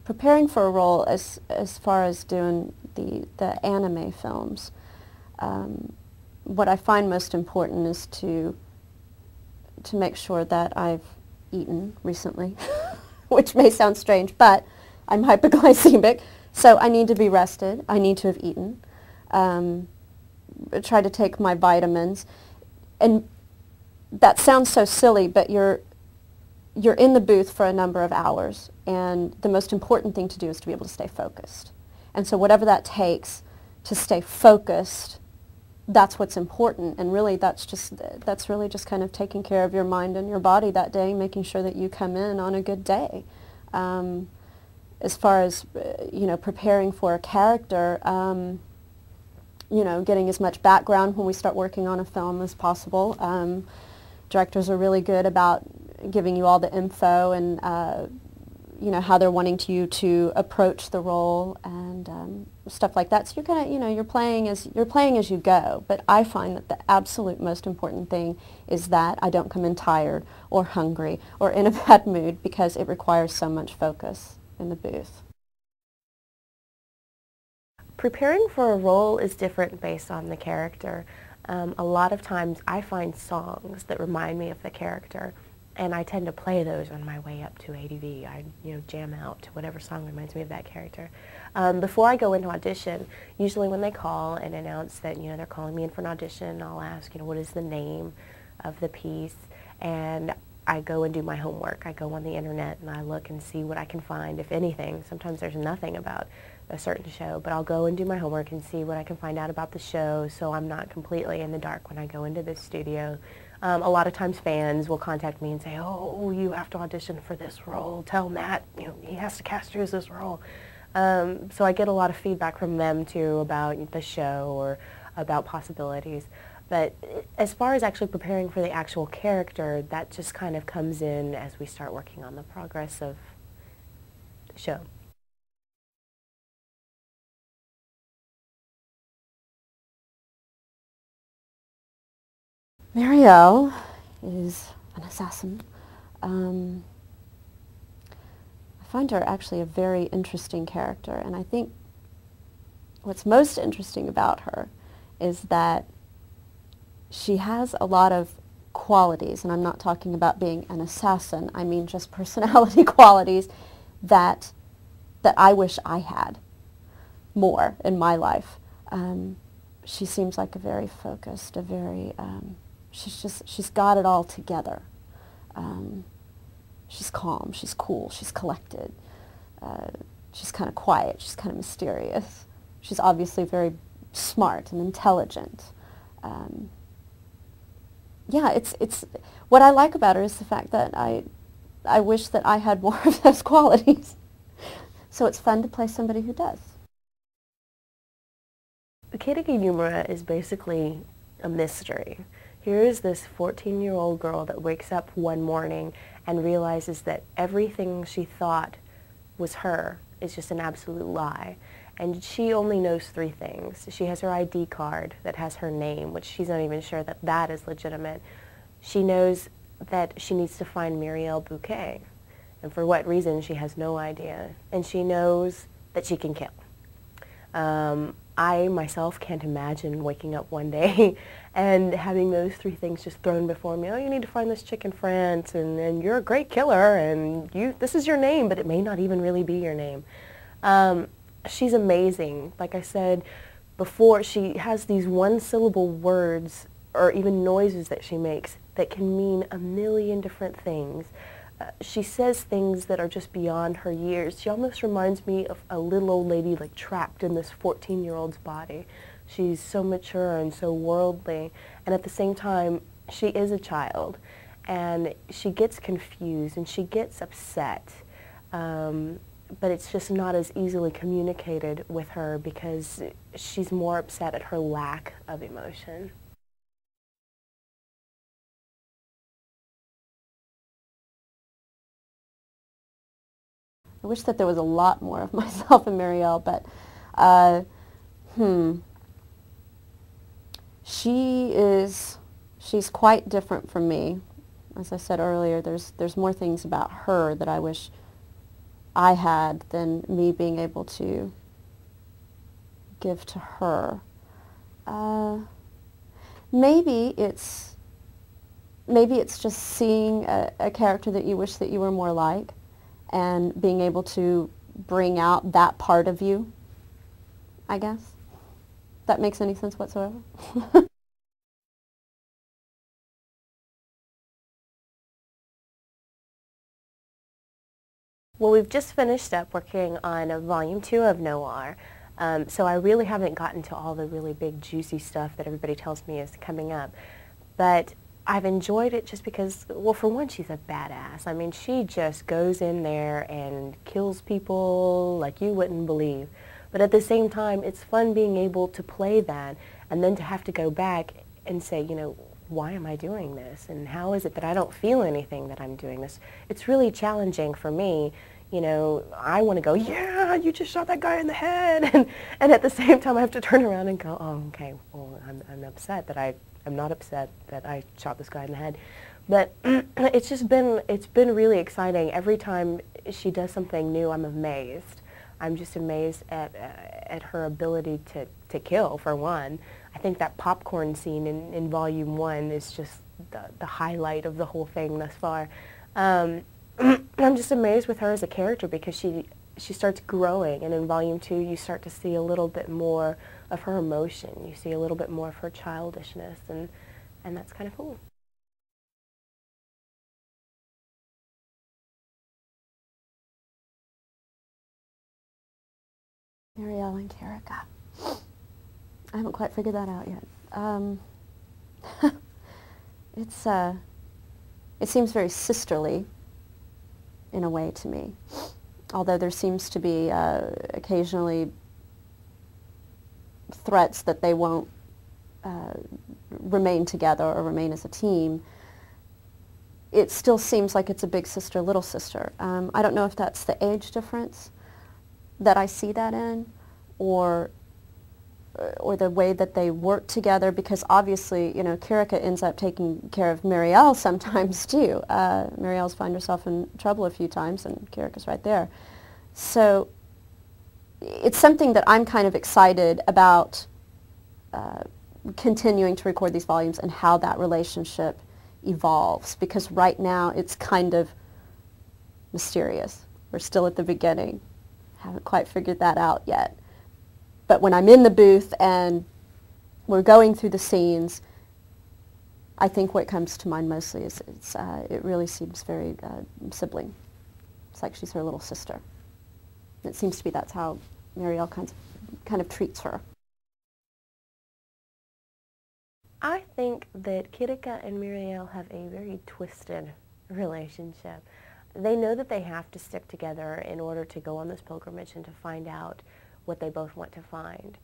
Preparing for a role as far as doing the anime films, what I find most important is to make sure that I've eaten recently, which may sound strange, but I'm hypoglycemic, so I need to be rested. I need to have eaten. Try to take my vitamins, and that sounds so silly, but you're in the booth for a number of hours, and the most important thing to do is to be able to stay focused. And so whatever that takes to stay focused, that's what's important. And really that's really just kind of taking care of your mind and your body that day, making sure that you come in on a good day. As far as preparing for a character, getting as much background when we start working on a film as possible. Directors are really good about giving you all the info and how they're wanting you to approach the role and stuff like that. So you're kind of you're playing as you go. But I find that the absolute most important thing is that I don't come in tired or hungry or in a bad mood, because it requires so much focus in the booth. Preparing for a role is different based on the character. A lot of times I find songs that remind me of the character, and I tend to play those on my way up to ADV. I jam out to whatever song reminds me of that character. Before I go into audition, usually when they call and announce that they're calling me in for an audition, I'll ask what is the name of the piece, and I go and do my homework. I go on the internet and I look and see what I can find, if anything. Sometimes there's nothing about a certain show, but I'll go and do my homework and see what I can find out about the show, so I'm not completely in the dark when I go into this studio. A lot of times fans will contact me and say, oh, you have to audition for this role. Tell Matt, he has to cast you as this role. So I get a lot of feedback from them too about the show or about possibilities. But as far as actually preparing for the actual character, that just kind of comes in as we start working on the progress of the show. Mirelle is an assassin. I find her actually a very interesting character, and I think what's most interesting about her is that she has a lot of qualities, and I'm not talking about being an assassin, I mean just personality qualities that I wish I had more in my life. She seems like a very focused, a very, she's got it all together. She's calm, she's cool, she's collected, she's kind of quiet, she's kind of mysterious. She's obviously very smart and intelligent. Yeah, it's what I like about her is the fact that I wish that I had more of those qualities. So it's fun to play somebody who does. The Kirika is basically a mystery. Here is this 14-year-old girl that wakes up one morning and realizes that everything she thought was her is just an absolute lie. And she only knows 3 things. She has her ID card that has her name, which she's not even sure that that is legitimate. She knows that she needs to find Mirelle Bouquet, and for what reason she has no idea. And she knows that she can kill. I myself can't imagine waking up one day and having those 3 things just thrown before me. Oh, you need to find this chick in France, and you're a great killer, and this is your name, but it may not even really be your name. She's amazing. Like I said before, she has these one-syllable words or even noises that she makes that can mean a million different things. She says things that are just beyond her years. She almost reminds me of a little old lady like trapped in this 14-year-old's body. She's so mature and so worldly, and at the same time, she is a child, and she gets confused and she gets upset. But it's just not as easily communicated with her because she's more upset at her lack of emotion. I wish that there was a lot more of myself in Mirelle, but she's quite different from me. As I said earlier, there's more things about her that I wish I had than me being able to give to her. Maybe it's just seeing a character that you wish that you were more like and being able to bring out that part of you, I guess. If that makes any sense whatsoever. Well, we've just finished up working on Volume 2 of Noir, so I really haven't gotten to all the really big juicy stuff that everybody tells me is coming up. But I've enjoyed it just because, well, for one, she's a badass. I mean, she just goes in there and kills people like you wouldn't believe. But at the same time, it's fun being able to play that and then to have to go back and say, you know, why am I doing this? And how is it that I don't feel anything that I'm doing this? It's really challenging for me. You know, I want to go, yeah, you just shot that guy in the head. And at the same time, I have to turn around and go, oh, okay, well, I'm upset that I'm not upset that I shot this guy in the head. But it's been really exciting. Every time she does something new, I'm amazed. I'm just amazed at her ability to kill, for one. I think that popcorn scene in Volume 1 is just the highlight of the whole thing thus far. I'm just amazed with her as a character because she starts growing, and in Volume 2 you start to see a little bit more of her emotion. You see a little bit more of her childishness, and that's kind of cool. Mirelle and Kirika. I haven't quite figured that out yet. It seems very sisterly in a way to me, although there seems to be occasionally threats that they won't remain together or remain as a team. It still seems like it's a big sister, little sister. I don't know if that's the age difference that I see that in, or the way that they work together, because obviously, you know, Kirika ends up taking care of Mirelle sometimes too. Mirelle's found herself in trouble a few times, and Kirika's right there. So it's something that I'm kind of excited about continuing to record these volumes and how that relationship evolves, because right now it's kind of mysterious. We're still at the beginning. Haven't quite figured that out yet. But when I'm in the booth and we're going through the scenes, I think what comes to mind mostly is it really seems very sibling. It's like she's her little sister. It seems to be that's how Mirelle kind of treats her. I think that Kirika and Mirelle have a very twisted relationship. They know that they have to stick together in order to go on this pilgrimage and to find out what they both want to find.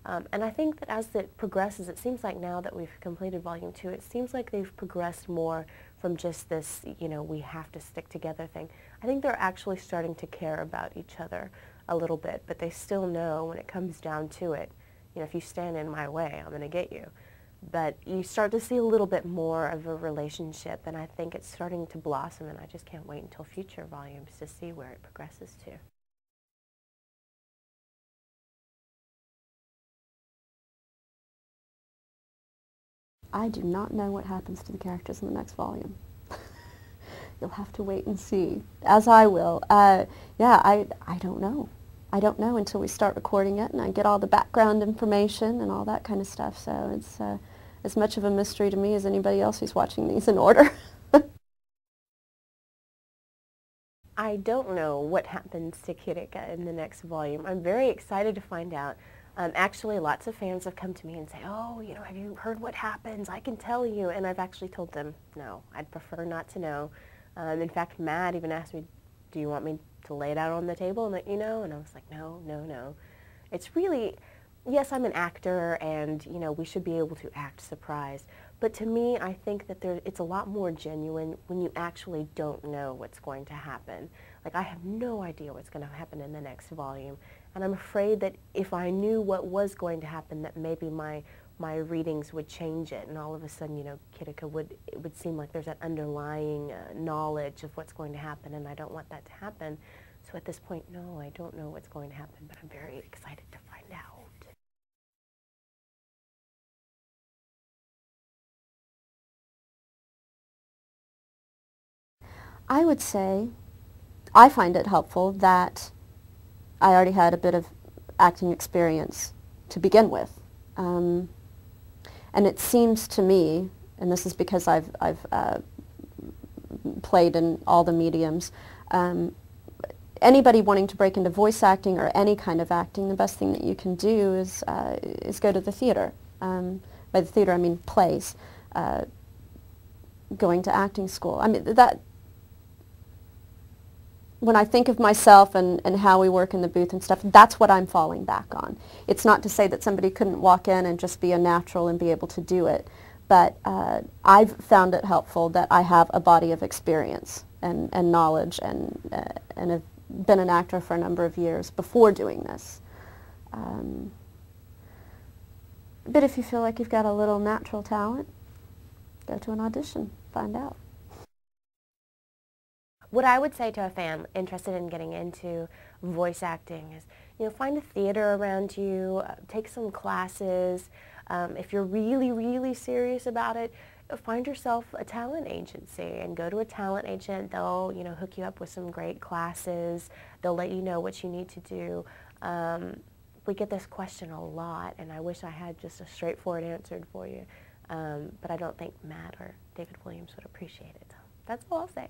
And I think that as it progresses, it seems like now that we've completed Volume 2, it seems like they've progressed more from just this, you know, we have to stick together thing. I think they're actually starting to care about each other a little bit, but they still know when it comes down to it, you know, if you stand in my way, I'm going to get you. But you start to see a little bit more of a relationship, and I think it's starting to blossom, and I just can't wait until future volumes to see where it progresses to. I do not know what happens to the characters in the next volume. You'll have to wait and see, as I will. Yeah, I don't know. I don't know until we start recording it and I get all the background information and all that kind of stuff. So it's as much of a mystery to me as anybody else who's watching these in order. I don't know what happens to Kirika in the next volume. I'm very excited to find out. Actually, lots of fans have come to me and say, oh, you know, have you heard what happens? I can tell you. And I've actually told them, no, I'd prefer not to know. In fact, Matt even asked me, do you want me to lay it out on the table and let you know? And I was like, no, no, no. It's really, yes, I'm an actor and, you know, we should be able to act surprised. But to me, I think that it's a lot more genuine when you actually don't know what's going to happen. Like, I have no idea what's going to happen in the next volume. And I'm afraid that if I knew what was going to happen, that maybe my readings would change it. And all of a sudden, you know, Kirika it would seem like there's that underlying knowledge of what's going to happen, and I don't want that to happen. So at this point, no, I don't know what's going to happen, but I'm very excited to find out. I would say I find it helpful that I already had a bit of acting experience to begin with. And it seems to me, and this is because I've played in all the mediums, anybody wanting to break into voice acting or any kind of acting, the best thing that you can do is go to the theater. By the theater, I mean plays, going to acting school. I mean, that, when I think of myself and how we work in the booth and stuff, that's what I'm falling back on. It's not to say that somebody couldn't walk in and just be a natural and be able to do it, but I've found it helpful that I have a body of experience and knowledge and have been an actor for a number of years before doing this. But if you feel like you've got a little natural talent, go to an audition, find out. What I would say to a fan interested in getting into voice acting is, find a theater around you, take some classes. If you're really, really serious about it, find yourself a talent agency and go to a talent agent. They'll, hook you up with some great classes. They'll let you know what you need to do. We get this question a lot, and I wish I had just a straightforward answer for you. But I don't think Matt or David Williams would appreciate it. So that's all I'll say.